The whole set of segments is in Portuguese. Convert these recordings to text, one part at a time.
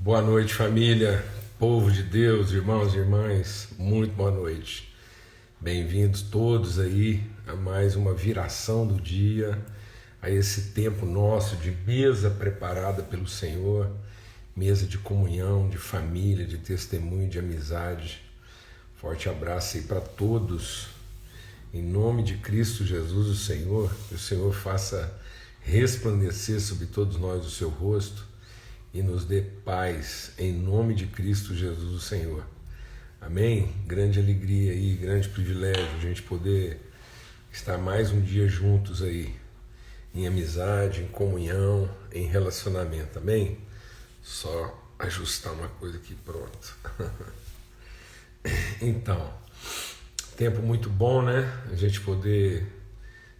Boa noite, família, povo de Deus, irmãos e irmãs, muito boa noite. Bem-vindos todos aí a mais uma viração do dia, a esse tempo nosso de mesa preparada pelo Senhor, mesa de comunhão, de família, de testemunho, de amizade. Forte abraço aí para todos. Em nome de Cristo Jesus, o Senhor, que o Senhor faça resplandecer sobre todos nós o seu rosto e nos dê paz, em nome de Cristo Jesus, o Senhor. Amém? Grande alegria aí, grande privilégio a gente poder estar mais um dia juntos aí, em amizade, em comunhão, em relacionamento. Amém? Só ajustar uma coisa aqui, pronto. Então, tempo muito bom, né? A gente poder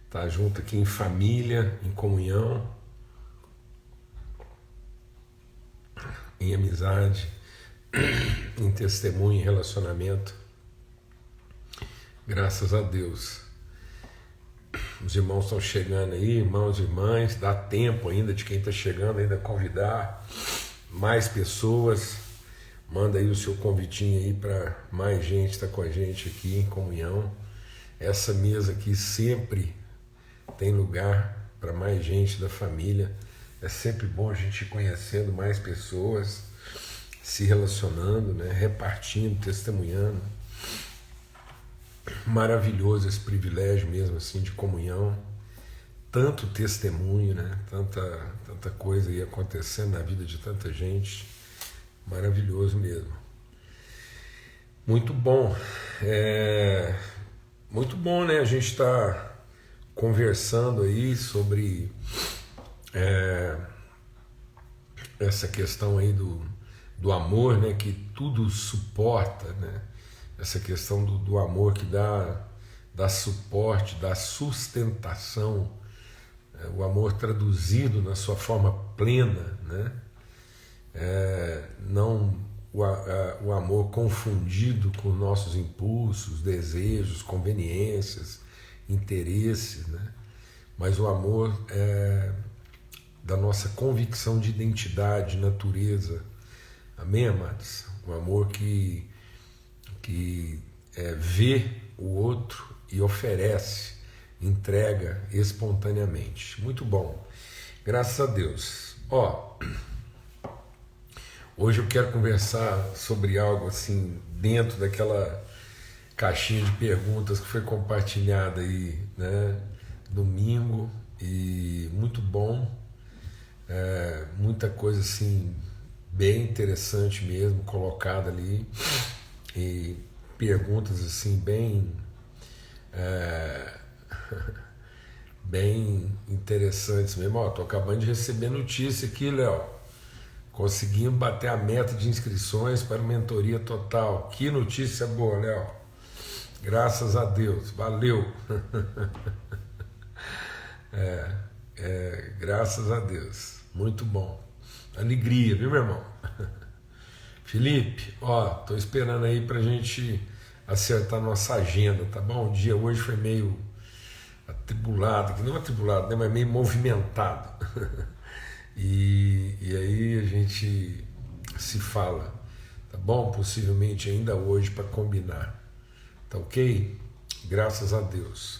estar junto aqui em família, em comunhão, em amizade, em testemunho, em relacionamento. Graças a Deus. Os irmãos estão chegando aí, irmãos e irmãs, dá tempo ainda de quem está chegando ainda convidar mais pessoas. Manda aí o seu convitinho aí para mais gente estar com a gente aqui em comunhão. Essa mesa aqui sempre tem lugar para mais gente da família. É sempre bom a gente ir conhecendo mais pessoas, se relacionando, né? Repartindo, testemunhando. Maravilhoso esse privilégio mesmo assim de comunhão. Tanto testemunho, né? Tanta coisa aí acontecendo na vida de tanta gente. Maravilhoso mesmo. Muito bom. Muito bom, né? A gente está conversando aí sobre essa questão aí do amor, né? Que tudo suporta, né? Essa questão do amor que dá suporte, dá sustentação, o amor traduzido na sua forma plena, né? Não o amor confundido com nossos impulsos, desejos, conveniências, interesses, né? Mas o amor da nossa convicção de identidade, natureza. Amém, amados? Um amor que vê o outro e oferece, entrega espontaneamente. Muito bom. Graças a Deus. Hoje eu quero conversar sobre algo assim, dentro daquela caixinha de perguntas que foi compartilhada aí, né? Domingo, e muito bom. Muita coisa assim bem interessante mesmo colocada ali, e perguntas assim bem bem interessantes mesmo. Tô acabando de receber notícia aqui, Léo, conseguimos bater a meta de inscrições para mentoria total. Que notícia boa, Léo, graças a Deus, valeu. Graças a Deus. Muito bom. Alegria, viu, meu irmão? Felipe, tô esperando aí pra gente acertar nossa agenda, tá bom? O dia hoje foi meio atribulado, que não atribulado, né? Mas meio movimentado. E aí a gente se fala, tá bom? Possivelmente ainda hoje para combinar, tá ok? Graças a Deus.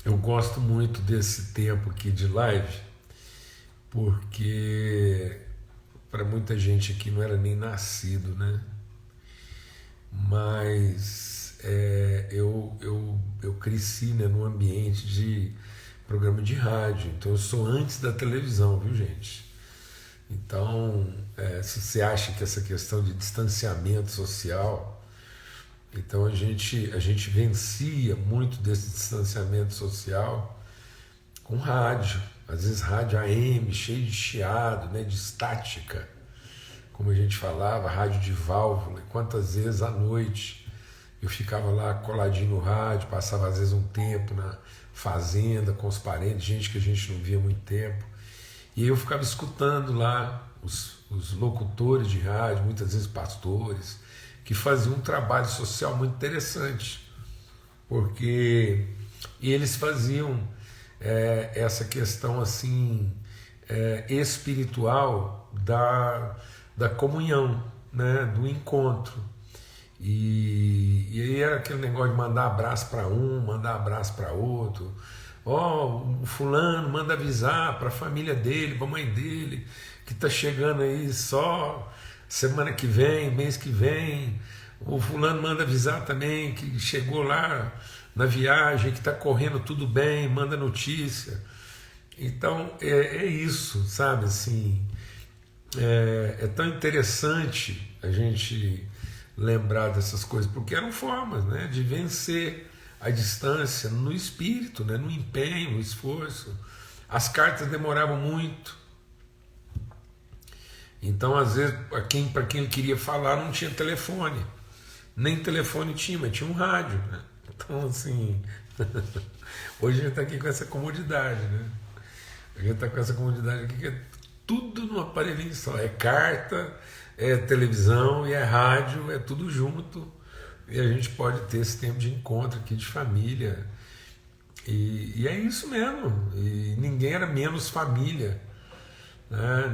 Eu gosto muito desse tempo aqui de live, porque para muita gente aqui não era nem nascido, né? Mas eu cresci, né, num ambiente de programa de rádio, então eu sou antes da televisão, viu, gente? Então, se você acha que essa questão de distanciamento social, então a gente vencia muito desse distanciamento social com rádio, às vezes rádio AM, cheio de chiado, né, de estática, como a gente falava, rádio de válvula. E quantas vezes à noite eu ficava lá coladinho no rádio, passava às vezes um tempo na fazenda com os parentes, gente que a gente não via há muito tempo, e eu ficava escutando lá os locutores de rádio, muitas vezes pastores, que faziam um trabalho social muito interessante, porque eles faziam essa questão assim espiritual da comunhão, né, do encontro. E aí era aquele negócio de mandar abraço para um, mandar abraço para outro. O fulano manda avisar para a família dele, para a mãe dele, que está chegando aí só semana que vem, mês que vem. O fulano manda avisar também que chegou lá na viagem, que está correndo tudo bem, manda notícia. Então é isso, sabe? Assim, é tão interessante a gente lembrar dessas coisas, porque eram formas, né, de vencer a distância no espírito, né, no empenho, no esforço. As cartas demoravam muito. Então, às vezes, para quem queria falar, não tinha telefone. Nem telefone tinha, mas tinha um rádio, né? Então, assim, hoje a gente está aqui com essa comodidade, né? A gente está com essa comodidade aqui que é tudo num aparelhinho só. É carta, é televisão e é rádio, é tudo junto. E a gente pode ter esse tempo de encontro aqui de família. E é isso mesmo. E ninguém era menos família.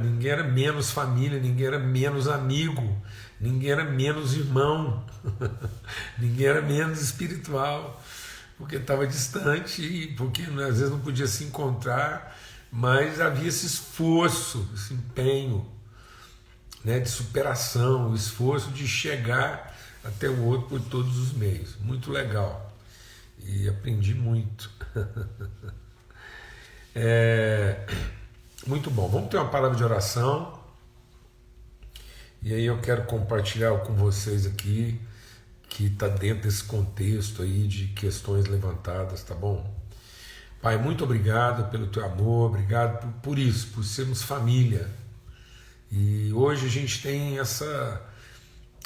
Ninguém era menos família, ninguém era menos amigo, ninguém era menos irmão, ninguém era menos espiritual, porque estava distante e porque às vezes não podia se encontrar, mas havia esse esforço, esse empenho, né, de superação, o esforço de chegar até o outro por todos os meios. Muito legal. E aprendi muito. Muito bom. Vamos ter uma palavra de oração. E aí eu quero compartilhar com vocês aqui, que está dentro desse contexto aí de questões levantadas, tá bom? Pai, muito obrigado pelo teu amor, obrigado por isso, por sermos família. E hoje a gente tem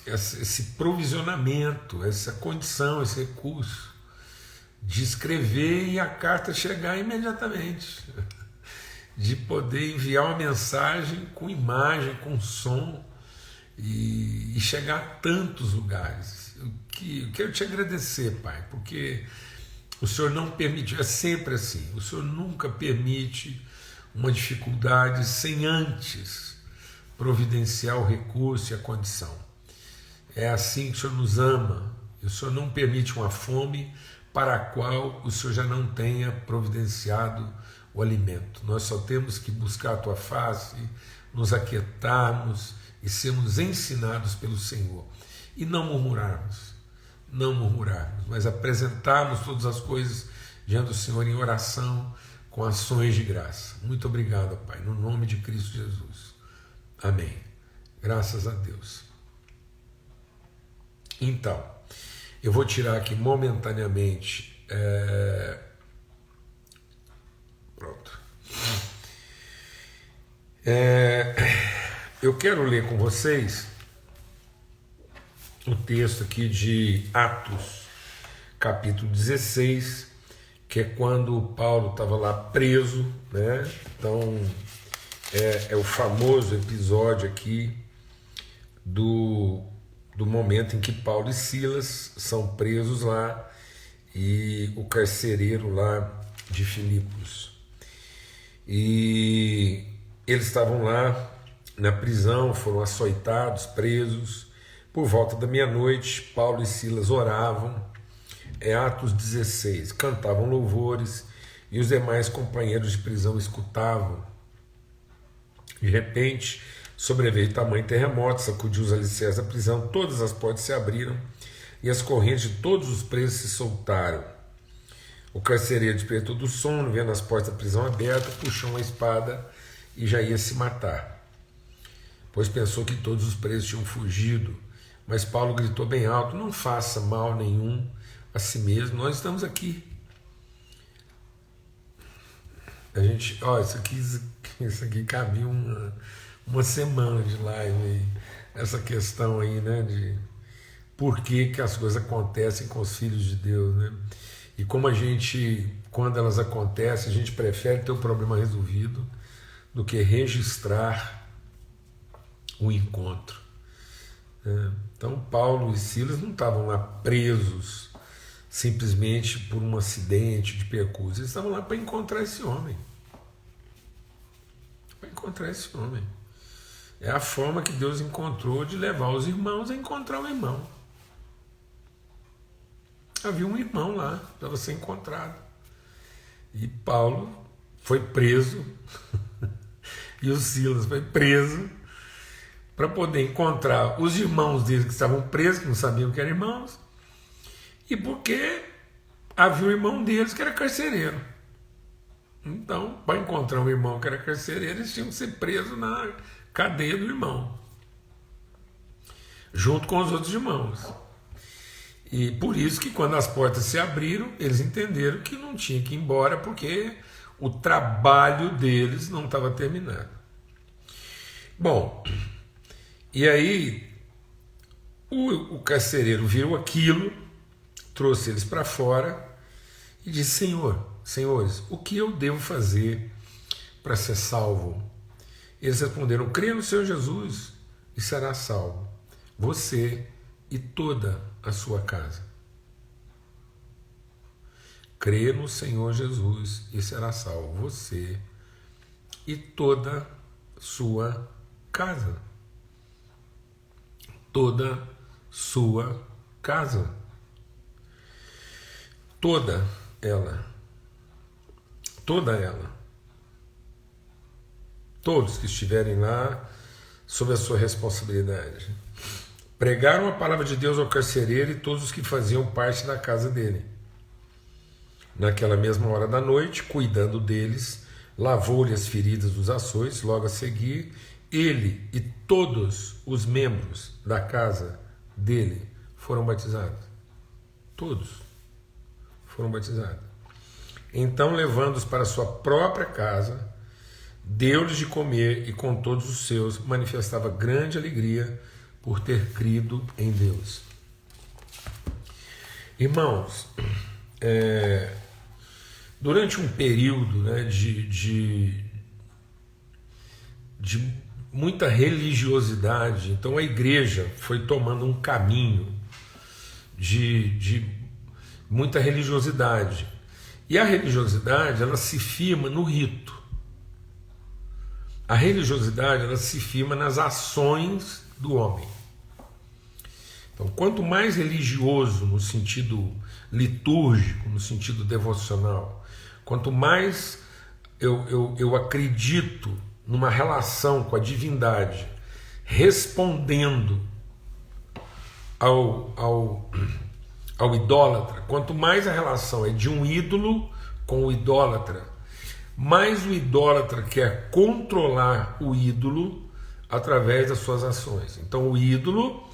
esse provisionamento, essa condição, esse recurso de escrever e a carta chegar imediatamente, de poder enviar uma mensagem com imagem, com som e chegar a tantos lugares. Eu quero te agradecer, Pai, porque o Senhor não permite, é sempre assim, o Senhor nunca permite uma dificuldade sem antes providenciar o recurso e a condição. É assim que o Senhor nos ama, e o Senhor não permite uma fome para a qual o Senhor já não tenha providenciado o alimento. Nós só temos que buscar a tua face, nos aquietarmos e sermos ensinados pelo Senhor. E não murmurarmos, mas apresentarmos todas as coisas diante do Senhor em oração, com ações de graça. Muito obrigado, Pai, no nome de Cristo Jesus. Amém. Graças a Deus. Então, eu vou tirar aqui momentaneamente. Pronto. Eu quero ler com vocês o texto aqui de Atos, capítulo 16, que é quando Paulo estava lá preso, né? Então, é o famoso episódio aqui do momento em que Paulo e Silas são presos lá e o carcereiro lá de Filipos. E eles estavam lá na prisão, foram açoitados, presos. Por volta da meia-noite, Paulo e Silas oravam, Atos 16, cantavam louvores e os demais companheiros de prisão escutavam. De repente, sobreveio tamanho terremoto, sacudiu os alicerces da prisão, todas as portas se abriram e as correntes de todos os presos se soltaram. O carcereiro despertou do sono, vendo as portas da prisão abertas, puxou uma espada e já ia se matar, pois pensou que todos os presos tinham fugido. Mas Paulo gritou bem alto: não faça mal nenhum a si mesmo, nós estamos aqui. A gente, isso aqui cabia uma semana de live aí, essa questão aí, né, de por que as coisas acontecem com os filhos de Deus, né? E como a gente, quando elas acontecem, a gente prefere ter o problema resolvido do que registrar o encontro. Então Paulo e Silas não estavam lá presos simplesmente por um acidente de percurso, eles estavam lá para encontrar esse homem, para encontrar esse homem. É a forma que Deus encontrou de levar os irmãos a encontrar o irmão. Havia um irmão lá para você encontrado. E Paulo foi preso, e o Silas foi preso, para poder encontrar os irmãos deles que estavam presos, que não sabiam que eram irmãos, e porque havia um irmão deles que era carcereiro. Então, para encontrar um irmão que era carcereiro, eles tinham que ser presos na cadeia do irmão, junto com os outros irmãos. E por isso que quando as portas se abriram, eles entenderam que não tinha que ir embora, porque o trabalho deles não estava terminado. Bom, e aí o carcereiro viu aquilo, trouxe eles para fora e disse: senhores, o que eu devo fazer para ser salvo? Eles responderam: crê no Senhor Jesus e será salvo, você e toda a sua casa. Crê no Senhor Jesus e será salvo, você e toda a sua casa. Toda sua casa. Toda ela. Toda ela. Todos que estiverem lá sob a sua responsabilidade. Pregaram a palavra de Deus ao carcereiro e todos os que faziam parte da casa dele. Naquela mesma hora da noite, cuidando deles, lavou-lhe as feridas dos açoites. Logo a seguir, ele e todos os membros da casa dele foram batizados. Todos foram batizados. Então, levando-os para sua própria casa, deu-lhes de comer e com todos os seus manifestava grande alegria por ter crido em Deus. Irmãos, durante um período, né, de muita religiosidade, então a igreja foi tomando um caminho de muita religiosidade. E a religiosidade, ela se firma no rito. A religiosidade, ela se firma nas ações do homem. Então, quanto mais religioso no sentido litúrgico, no sentido devocional, quanto mais eu acredito numa relação com a divindade, respondendo ao idólatra, quanto mais a relação é de um ídolo com o idólatra, mais o idólatra quer controlar o ídolo através das suas ações. Então o ídolo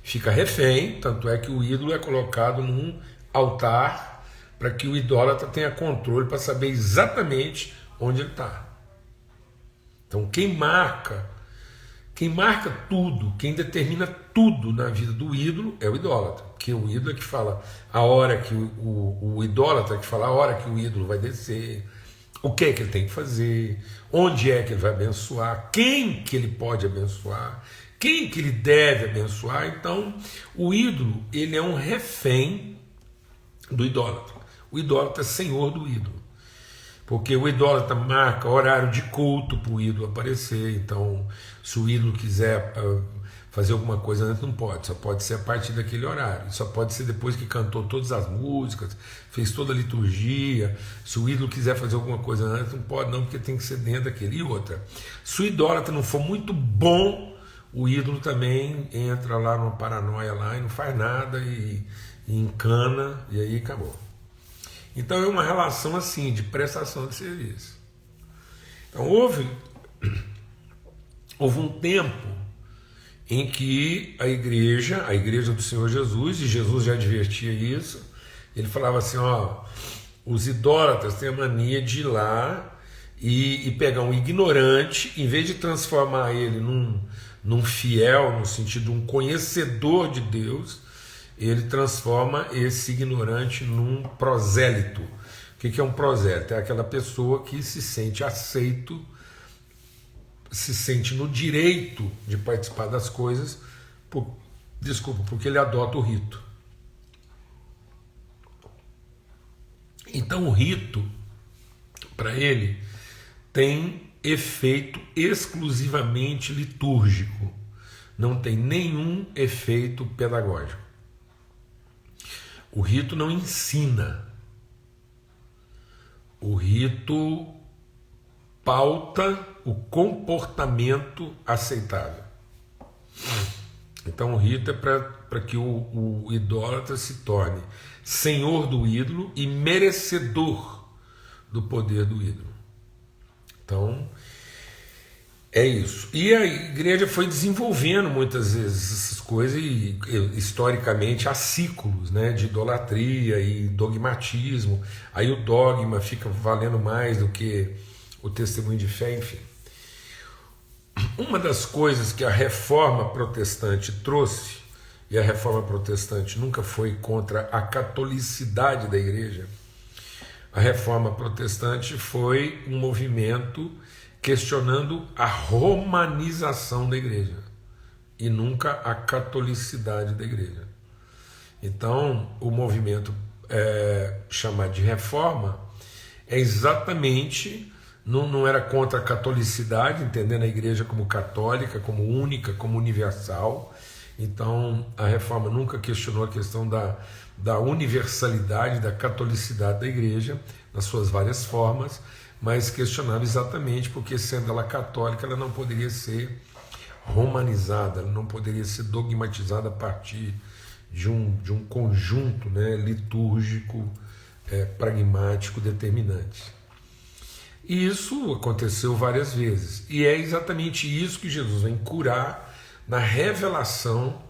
fica refém, tanto é que o ídolo é colocado num altar para que o idólatra tenha controle para saber exatamente onde ele está. Então quem marca tudo, quem determina tudo na vida do ídolo é o idólatra, porque o ídolo é que fala a hora que o idólatra é que fala a hora que o ídolo vai descer, o que é que ele tem que fazer, onde é que ele vai abençoar, quem que ele pode abençoar, quem que ele deve abençoar. Então o ídolo, ele é um refém do idólatra. O idólatra é senhor do ídolo, porque o idólatra marca horário de culto para o ídolo aparecer. Então se o ídolo quiser fazer alguma coisa antes, não pode, só pode ser a partir daquele horário, só pode ser depois que cantou todas as músicas, fez toda a liturgia. Se o ídolo quiser fazer alguma coisa antes, não pode não, porque tem que ser dentro daquele. E outra, se o idólatra não for muito bom, o ídolo também entra lá numa paranoia lá e não faz nada e encana, e aí acabou. Então é uma relação assim de prestação de serviço. Então houve um tempo em que a igreja do Senhor Jesus, e Jesus já advertia isso, ele falava assim: os idólatras têm a mania de ir lá e pegar um ignorante, em vez de transformar ele num fiel, no sentido de um conhecedor de Deus, ele transforma esse ignorante num prosélito. O que é um prosélito? É aquela pessoa que se sente aceito, se sente no direito de participar das coisas, porque ele adota o rito. Então o rito, para ele, tem efeito exclusivamente litúrgico, não tem nenhum efeito pedagógico. O rito não ensina, o rito pauta o comportamento aceitável. Então o rito é para que o idólatra se torne senhor do ídolo e merecedor do poder do ídolo. Então é isso. E a igreja foi desenvolvendo muitas vezes essas coisas, e historicamente há ciclos, né, de idolatria e dogmatismo. Aí o dogma fica valendo mais do que o testemunho de fé, enfim. Uma das coisas que a reforma protestante trouxe, e a reforma protestante nunca foi contra a catolicidade da igreja, a reforma protestante foi um movimento questionando a romanização da igreja e nunca a catolicidade da igreja. Então, o movimento chamado de reforma é exatamente, não era contra a catolicidade, entendendo a igreja como católica, como única, como universal. Então, a reforma nunca questionou a questão da universalidade, da catolicidade da igreja, nas suas várias formas, mas questionava exatamente porque, sendo ela católica, ela não poderia ser romanizada, ela não poderia ser dogmatizada a partir de um conjunto, né, litúrgico, pragmático, determinante. E isso aconteceu várias vezes, e é exatamente isso que Jesus vem curar na revelação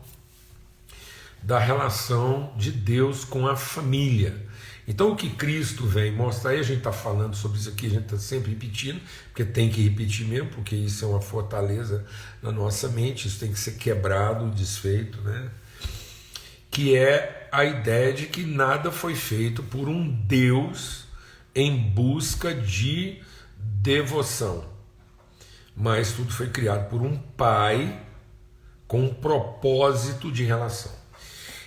da relação de Deus com a família. Então o que Cristo vem mostrar, e a gente está falando sobre isso aqui, a gente está sempre repetindo, porque tem que repetir mesmo, porque isso é uma fortaleza na nossa mente, isso tem que ser quebrado, desfeito, né? Que é a ideia de que nada foi feito por um Deus em busca de devoção, mas tudo foi criado por um Pai com um propósito de relação.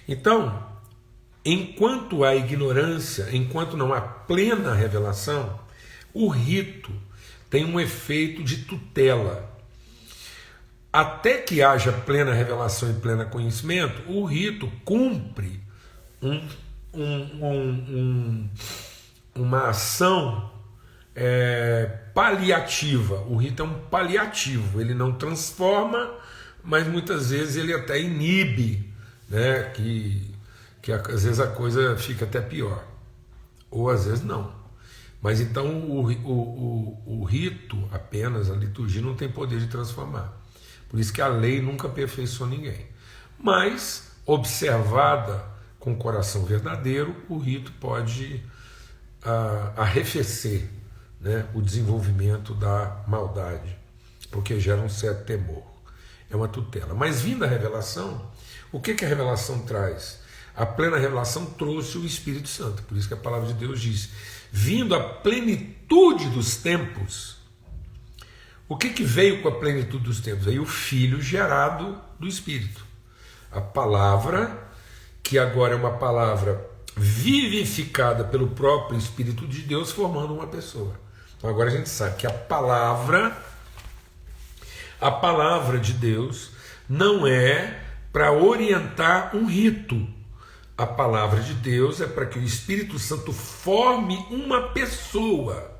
Então, enquanto há ignorância, enquanto não há plena revelação, o rito tem um efeito de tutela. Até que haja plena revelação e pleno conhecimento, o rito cumpre uma ação paliativa. O rito é um paliativo, ele não transforma, mas muitas vezes ele até inibe, né, que às vezes a coisa fica até pior, ou às vezes não. Mas então o rito, apenas a liturgia, não tem poder de transformar. Por isso que a lei nunca aperfeiçoou ninguém. Mas, observada com o coração verdadeiro, o rito pode arrefecer, né, o desenvolvimento da maldade, porque gera um certo temor. É uma tutela. Mas vindo a revelação, o que a revelação traz? A plena revelação trouxe o Espírito Santo. Por isso que a palavra de Deus diz: vindo a plenitude dos tempos. O que veio com a plenitude dos tempos? Veio o Filho gerado do Espírito. A palavra, que agora é uma palavra vivificada pelo próprio Espírito de Deus, formando uma pessoa. Então agora a gente sabe que a palavra de Deus não é para orientar um rito. A palavra de Deus é para que o Espírito Santo forme uma pessoa,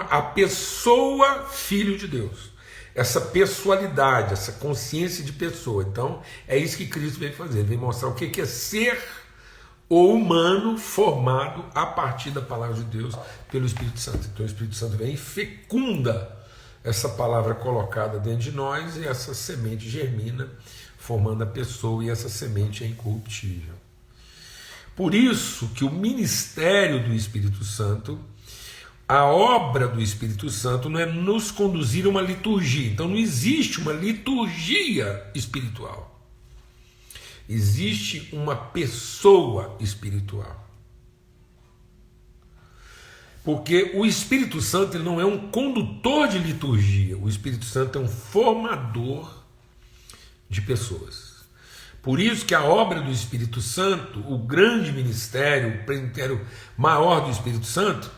a pessoa Filho de Deus, essa pessoalidade, essa consciência de pessoa. Então é isso que Cristo veio fazer, ele veio mostrar o que é ser o humano formado a partir da palavra de Deus pelo Espírito Santo. Então o Espírito Santo vem e fecunda essa palavra colocada dentro de nós, e essa semente germina, formando a pessoa, e essa semente é incorruptível. Por isso que o ministério do Espírito Santo, a obra do Espírito Santo, não é nos conduzir a uma liturgia. Então não existe uma liturgia espiritual. Existe uma pessoa espiritual. Porque o Espírito Santo, ele não é um condutor de liturgia. O Espírito Santo é um formador de pessoas. Por isso que a obra do Espírito Santo, o grande ministério, o ministério maior do Espírito Santo,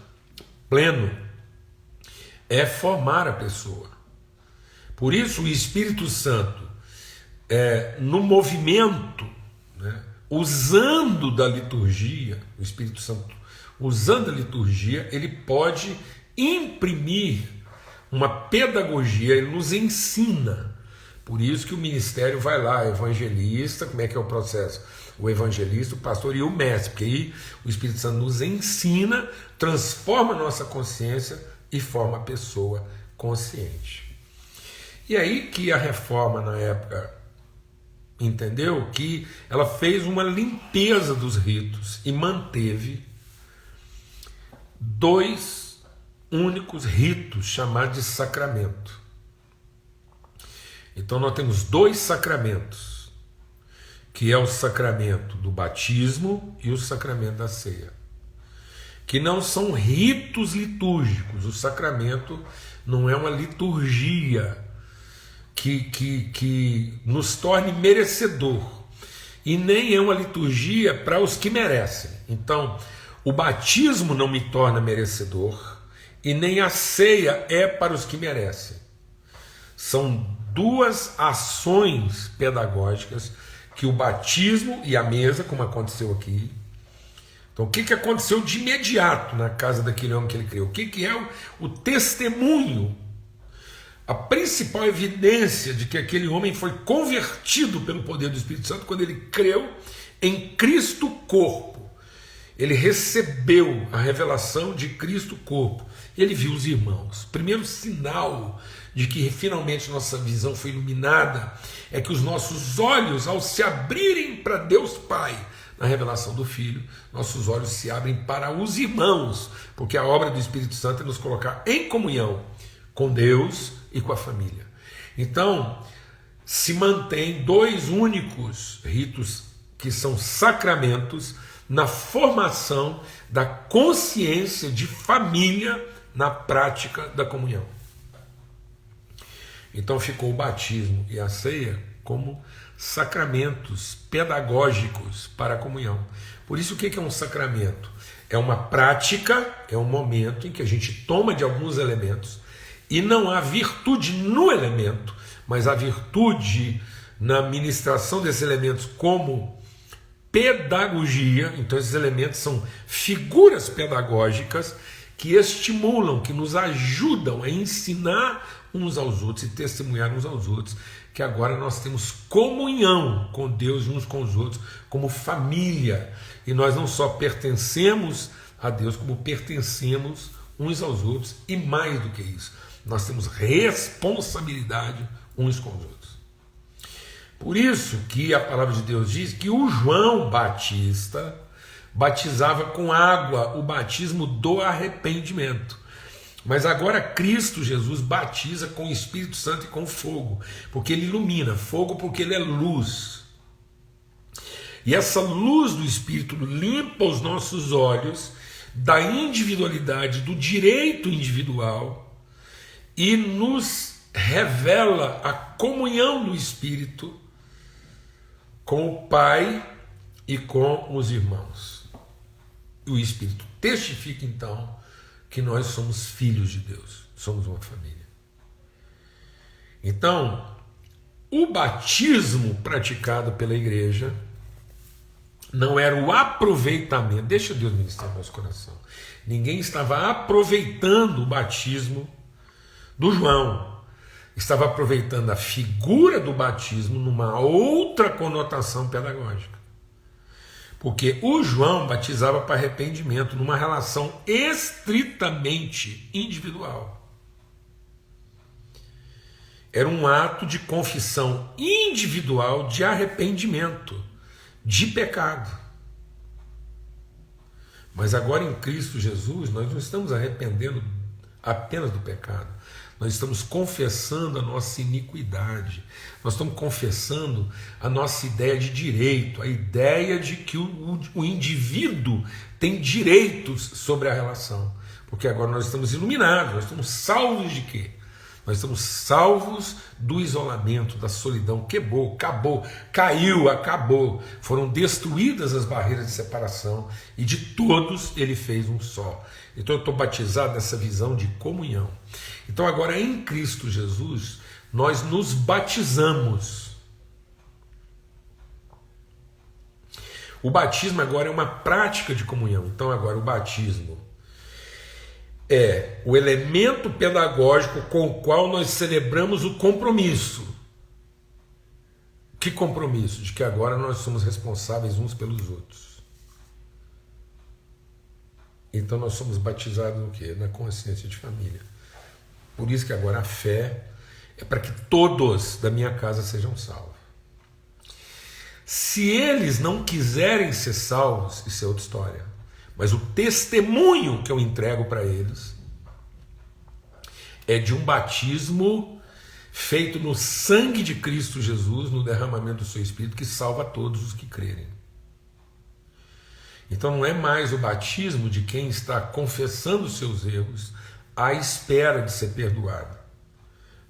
pleno, é formar a pessoa. Por isso o Espírito Santo, no movimento, né, usando da liturgia, o Espírito Santo usando a liturgia, ele pode imprimir uma pedagogia, ele nos ensina. Por isso que o ministério vai lá, evangelista, como é que é o processo? O evangelista, o pastor e o mestre, porque aí o Espírito Santo nos ensina, transforma a nossa consciência e forma a pessoa consciente. E aí que a reforma na época entendeu que ela fez uma limpeza dos ritos e manteve 2 únicos ritos chamados de sacramento. Então nós temos 2 sacramentos, que é o sacramento do batismo e o sacramento da ceia, que não são ritos litúrgicos. O sacramento não é uma liturgia que nos torne merecedor, e nem é uma liturgia para os que merecem. Então, o batismo não me torna merecedor, e nem a ceia é para os que merecem. São 2 ações pedagógicas, que o batismo e a mesa, como aconteceu aqui. Então, o que aconteceu de imediato na casa daquele homem que ele criou? O que é o testemunho? A principal evidência de que aquele homem foi convertido pelo poder do Espírito Santo quando ele creu em Cristo corpo. Ele recebeu a revelação de Cristo corpo. Ele viu os irmãos. Primeiro sinal de que finalmente nossa visão foi iluminada é que os nossos olhos, ao se abrirem para Deus Pai, na revelação do Filho, nossos olhos se abrem para os irmãos, porque a obra do Espírito Santo é nos colocar em comunhão com Deus e com a família. Então, se mantém 2 únicos ritos que são sacramentos na formação da consciência de família na prática da comunhão. Então ficou o batismo e a ceia como sacramentos pedagógicos para a comunhão. Por isso, o que é um sacramento? É uma prática, é um momento em que a gente toma de alguns elementos e não há virtude no elemento, mas há virtude na ministração desses elementos como pedagogia. Então esses elementos são figuras pedagógicas que estimulam, que nos ajudam a ensinar uns aos outros e testemunhar uns aos outros, que agora nós temos comunhão com Deus uns com os outros, como família, e nós não só pertencemos a Deus, como pertencemos uns aos outros, e mais do que isso, nós temos responsabilidade uns com os outros. Por isso que a palavra de Deus diz que o João Batista batizava com água, o batismo do arrependimento. Mas agora Cristo Jesus batiza com o Espírito Santo e com fogo, porque ele ilumina. Fogo porque ele é luz. E essa luz do Espírito limpa os nossos olhos da individualidade, do direito individual, e nos revela a comunhão do Espírito com o Pai e com os irmãos. O Espírito testifica então que nós somos filhos de Deus, somos uma família. Então, o batismo praticado pela igreja não era o aproveitamento, deixa Deus ministrar no nosso coração. Ninguém estava aproveitando o batismo do João, estava aproveitando a figura do batismo numa outra conotação pedagógica. Porque o João batizava para arrependimento numa relação estritamente individual. Era um ato de confissão individual de arrependimento, de pecado. Mas agora em Cristo Jesus nós não estamos arrependendo apenas do pecado. Nós estamos confessando a nossa iniquidade, nós estamos confessando a nossa ideia de direito, a ideia de que o indivíduo tem direitos sobre a relação, porque agora nós estamos iluminados, nós estamos salvos de quê? Nós estamos salvos do isolamento, da solidão. Quebrou, acabou, caiu, acabou. Foram destruídas as barreiras de separação e de todos ele fez um só. Então eu estou batizado nessa visão de comunhão. Então agora em Cristo Jesus, nós nos batizamos. O batismo agora é uma prática de comunhão. Então agora o batismo é o elemento pedagógico com o qual nós celebramos o compromisso. Que compromisso? De que agora nós somos responsáveis uns pelos outros. Então nós somos batizados no quê? Na consciência de família. Por isso que agora a fé é para que todos da minha casa sejam salvos. Se eles não quiserem ser salvos, isso é outra história. Mas o testemunho que eu entrego para eles é de um batismo feito no sangue de Cristo Jesus, no derramamento do seu Espírito, que salva todos os que crerem. Então não é mais o batismo de quem está confessando os seus erros à espera de ser perdoado.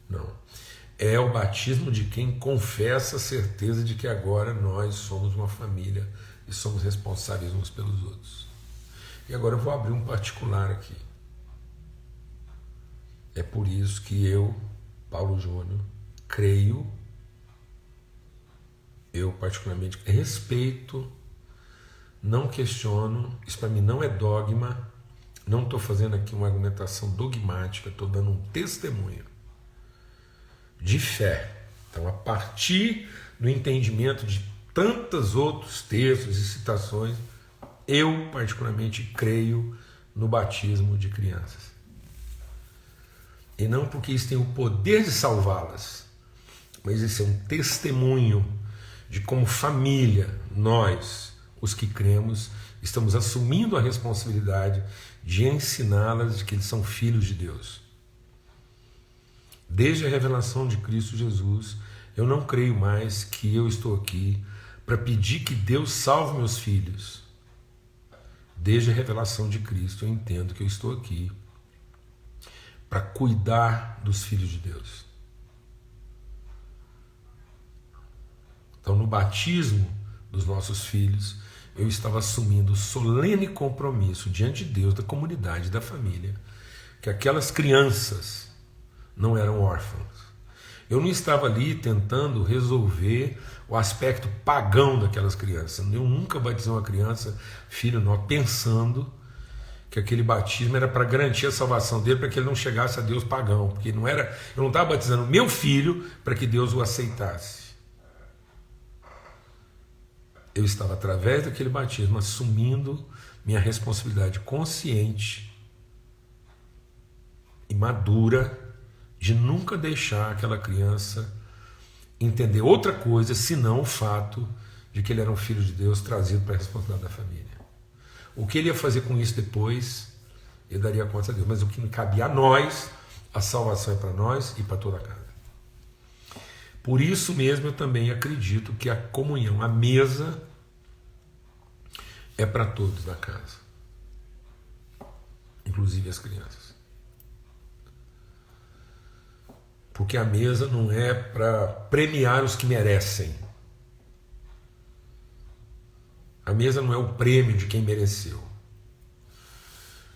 Não. É o batismo de quem confessa a certeza de que agora nós somos uma família e somos responsáveis uns pelos outros. E agora eu vou abrir um particular aqui. É por isso que eu, Paulo Júnior, creio, eu particularmente respeito, não questiono, isso para mim não é dogma, não estou fazendo aqui uma argumentação dogmática, estou dando um testemunho de fé. Então, a partir do entendimento de tantos outros textos e citações, eu particularmente creio no batismo de crianças. E não porque isso tem o poder de salvá-las, mas isso é um testemunho de como família, nós, os que cremos, estamos assumindo a responsabilidade de ensiná-las de que eles são filhos de Deus. Desde a revelação de Cristo Jesus, eu não creio mais que eu estou aqui para pedir que Deus salve meus filhos. Desde a revelação de Cristo, eu entendo que eu estou aqui para cuidar dos filhos de Deus. Então, no batismo dos nossos filhos, eu estava assumindo o solene compromisso diante de Deus, da comunidade, da família, que aquelas crianças não eram órfãos. Eu não estava ali tentando resolver o aspecto pagão daquelas crianças. Eu nunca batizei uma criança, filho nosso, pensando que aquele batismo era para garantir a salvação dele, para que ele não chegasse a Deus pagão, porque não era, eu não estava batizando meu filho para que Deus o aceitasse. Eu estava, através daquele batismo, assumindo minha responsabilidade consciente e madura de nunca deixar aquela criança entender outra coisa senão o fato de que ele era um filho de Deus trazido para a responsabilidade da família. O que ele ia fazer com isso depois, ele daria conta a Deus. Mas o que cabia a nós, a salvação é para nós e para toda a casa. Por isso mesmo eu também acredito que a comunhão, a mesa, é para todos da casa, inclusive as crianças. Porque a mesa não é para premiar os que merecem. A mesa não é o prêmio de quem mereceu.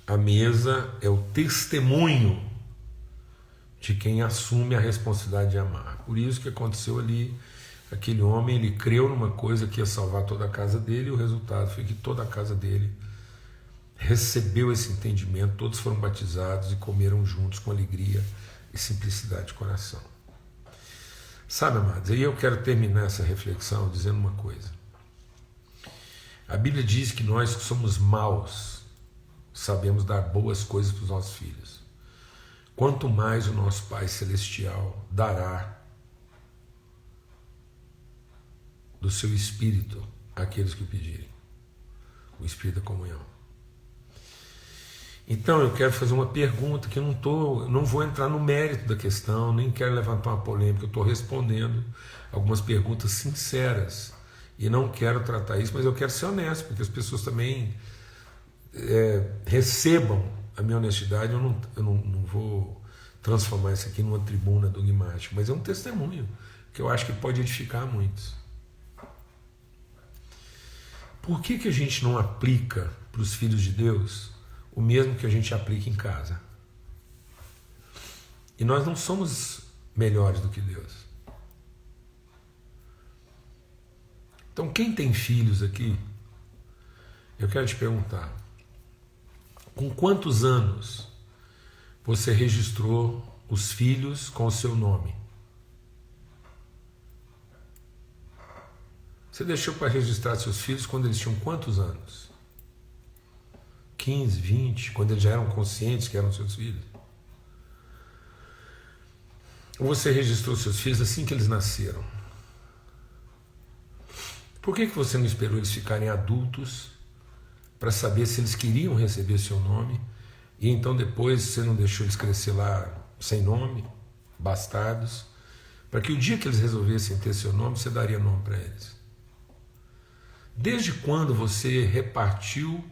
A mesa é o testemunho de quem assume a responsabilidade de amar. Por isso que aconteceu ali, aquele homem, ele creu numa coisa que ia salvar toda a casa dele, e o resultado foi que toda a casa dele recebeu esse entendimento, todos foram batizados e comeram juntos com alegria e simplicidade de coração. Sabe, amados, aí eu quero terminar essa reflexão dizendo uma coisa. A Bíblia diz que nós que somos maus sabemos dar boas coisas para os nossos filhos. Quanto mais o nosso Pai Celestial dará do seu Espírito àqueles que o pedirem. O Espírito da comunhão. Então eu quero fazer uma pergunta que eu não vou entrar no mérito da questão, nem quero levantar uma polêmica, eu estou respondendo algumas perguntas sinceras e não quero tratar isso, mas eu quero ser honesto, porque as pessoas também recebam a minha honestidade. Eu não vou transformar isso aqui numa tribuna dogmática, mas é um testemunho que eu acho que pode edificar muitos. Por que a gente não aplica para os filhos de Deus o mesmo que a gente aplica em casa? E nós não somos melhores do que Deus. Então, quem tem filhos aqui, eu quero te perguntar, com quantos anos você registrou os filhos com o seu nome? Você deixou para registrar seus filhos quando eles tinham quantos anos? 15, 20, quando eles já eram conscientes que eram seus filhos? Ou você registrou seus filhos assim que eles nasceram? Por que você não esperou eles ficarem adultos para saber se eles queriam receber seu nome, e então depois você não deixou eles crescer lá sem nome, bastardos, para que o dia que eles resolvessem ter seu nome, você daria nome para eles? Desde quando você repartiu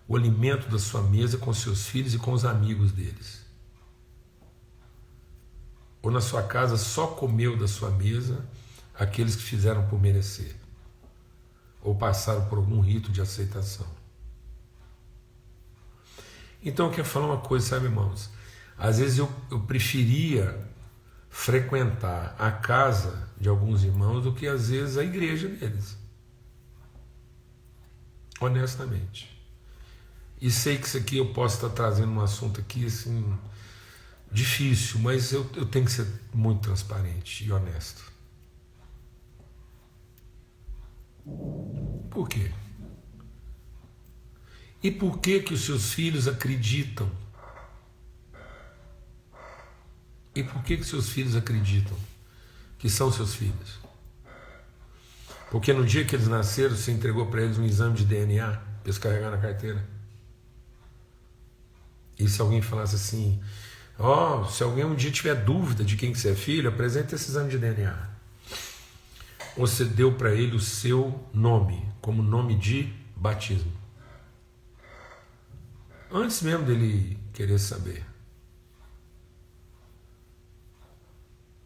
o alimento da sua mesa com seus filhos e com os amigos deles? Ou na sua casa só comeu da sua mesa aqueles que fizeram por merecer? Ou passaram por algum rito de aceitação? Então eu quero falar uma coisa, sabe, irmãos? Às vezes eu preferia frequentar a casa de alguns irmãos do que às vezes a igreja deles. Honestamente. E sei que isso aqui eu posso estar trazendo um assunto aqui assim difícil, mas eu tenho que ser muito transparente e honesto. Por quê? E por que que os seus filhos acreditam? E por que que seus filhos acreditam que são seus filhos? Porque no dia que eles nasceram, você entregou para eles um exame de DNA para eles carregar na carteira. E se alguém falasse assim, se alguém um dia tiver dúvida de quem que você é filho, apresenta esse exame de DNA. Você deu para ele o seu nome, como nome de batismo. Antes mesmo dele querer saber.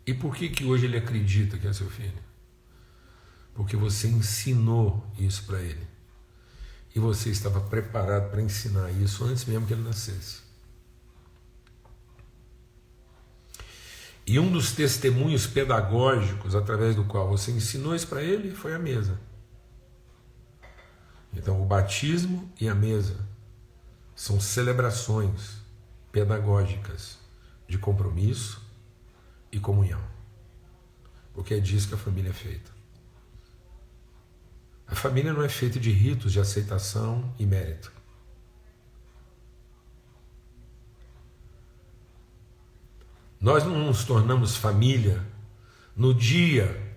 E por que hoje ele acredita que é seu filho? Porque você ensinou isso para ele. E você estava preparado para ensinar isso antes mesmo que ele nascesse. E um dos testemunhos pedagógicos através do qual você ensinou isso para ele foi a mesa. Então o batismo e a mesa são celebrações pedagógicas de compromisso e comunhão. Porque é disso que a família é feita. A família não é feita de ritos de aceitação e mérito. Nós não nos tornamos família no dia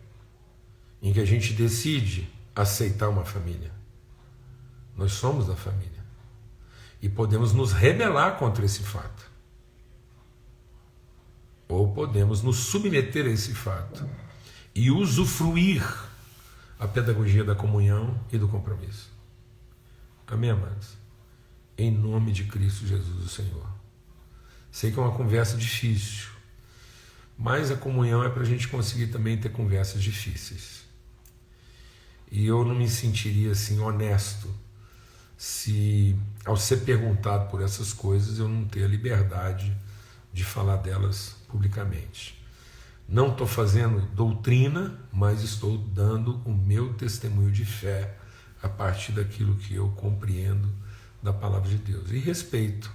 em que a gente decide aceitar uma família. Nós somos da família. E podemos nos rebelar contra esse fato. Ou podemos nos submeter a esse fato e usufruir a pedagogia da comunhão e do compromisso. Amém, amados? Em nome de Cristo Jesus, o Senhor. Sei que é uma conversa difícil, mas a comunhão é para a gente conseguir também ter conversas difíceis. E eu não me sentiria assim honesto se, ao ser perguntado por essas coisas, eu não ter a liberdade de falar delas publicamente. Não estou fazendo doutrina, mas estou dando o meu testemunho de fé a partir daquilo que eu compreendo da palavra de Deus. E respeito,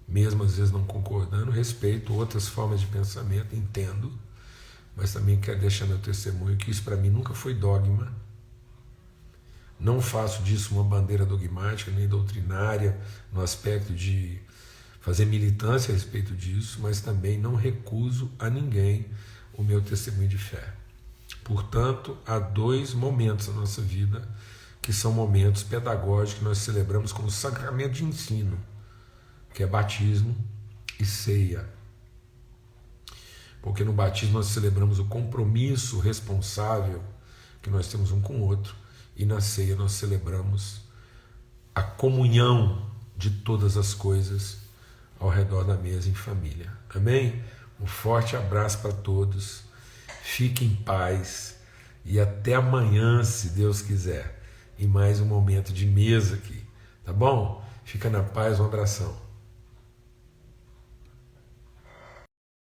mesmo às vezes não concordando, respeito outras formas de pensamento, entendo, mas também quero deixar meu testemunho que isso para mim nunca foi dogma. Não faço disso uma bandeira dogmática nem doutrinária no aspecto de fazer militância a respeito disso, mas também não recuso a ninguém o meu testemunho de fé. Portanto, há dois momentos na nossa vida que são momentos pedagógicos que nós celebramos como sacramento de ensino, que é batismo e ceia. Porque no batismo nós celebramos o compromisso responsável que nós temos um com o outro, e na ceia nós celebramos a comunhão de todas as coisas ao redor da mesa em família. Amém? Um forte abraço para todos. Fique em paz e até amanhã, se Deus quiser, em mais um momento de mesa aqui. Tá bom? Fica na paz, um abração.